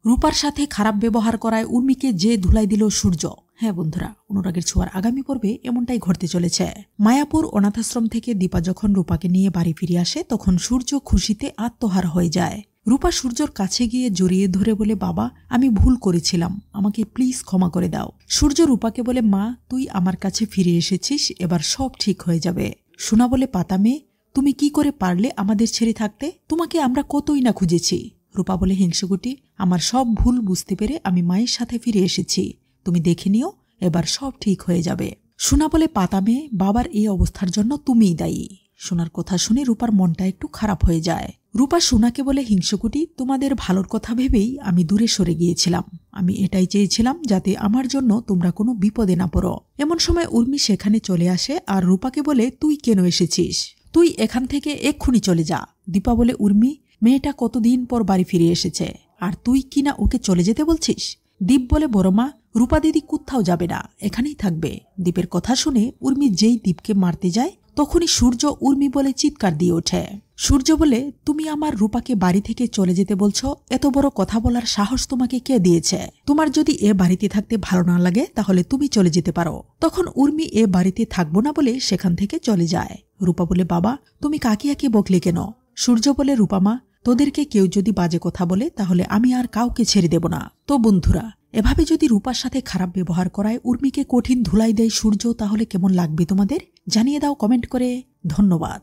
রূপার সাথে খারাপ ব্যবহার করায় উর্মিকে যে ধুলাই দিল সূর্য। হ্যাঁ বন্ধুরা, অনুরাগের ছোঁয়ার আগামী পর্বে এমনটাই ঘটতে চলেছে। মায়াপুর অনাথাশ্রম থেকে দীপা যখন রূপাকে নিয়ে বাড়ি ফিরে আসে তখন সূর্য খুশিতে আত্মহারা হয়ে যায়। রূপা সূর্যর কাছে গিয়ে জড়িয়ে ধরে বলে, বাবা আমি ভুল করেছিলাম, আমাকে প্লিজ ক্ষমা করে দাও। সূর্য রূপাকে বলে, মা তুই আমার কাছে ফিরে এসেছিস, এবার সব ঠিক হয়ে যাবে। সোনা বলে, পাতা মেয়ে তুমি কি করে পারলে আমাদের ছেড়ে থাকতে? তোমাকে আমরা কতই না খুঁজেছি। রূপা বলে, হিংসুকুটি আমার সব ভুল বুঝতে পেরে আমি মায়ের সাথে ফিরে এসেছি, তুমি দেখে নিও, এবার সব ঠিক হয়ে যাবে। সোনা বলে, পাতা মেয়ে বাবার এই অবস্থার জন্য তুমিই দায়ী। সোনার কথা শুনে রূপার মনটা একটু খারাপ হয়ে যায়। রূপা সোনাকে বলে, হিংসুকুটি তোমাদের ভালোর কথা ভেবেই আমি দূরে সরে গিয়েছিলাম, আমি এটাই চেয়েছিলাম যাতে আমার জন্য তোমরা কোনো বিপদে না পড়ো। এমন সময় উর্মি সেখানে চলে আসে আর রূপাকে বলে, তুই কেন এসেছিস? তুই এখান থেকে এক্ষুনি চলে যা। দীপা বলে, উর্মি মেয়েটা কতদিন পর বাড়ি ফিরে এসেছে আর তুই কিনা ওকে চলে যেতে বলছিস? দীপ বলে, বড় মা রূপা দিদি কোথাও যাবে না, এখানেই থাকবে। দীপের কথা শুনে উর্মি যেই দীপকে মারতে যায় তখনই সূর্য উর্মি বলে চিৎকার দিয়ে ওঠে। সূর্য বলে, তুমি আমার রূপাকে বাড়ি থেকে চলে যেতে বলছো? এত বড় কথা বলার সাহস তোমাকে কে দিয়েছে? তোমার যদি এ বাড়িতে থাকতে ভালো না লাগে তাহলে তুমি চলে যেতে পারো। তখন উর্মি এ বাড়িতে থাকবো না বলে সেখান থেকে চলে যায়। রূপা বলে, বাবা তুমি কাকিয়াকে বকলে কেন? সূর্য বলে, রূপামা তোদেরকে কেউ যদি বাজে কথা বলে তাহলে আমি আর কাউকে ছেড়ে দেব না। তো বন্ধুরা, এভাবে যদি রূপার সাথে খারাপ ব্যবহার করায় উর্মিকে কঠিন ধুলাই দেয় সূর্য, তাহলে কেমন লাগবে তোমাদের? জানিয়ে দাও কমেন্ট করে। ধন্যবাদ।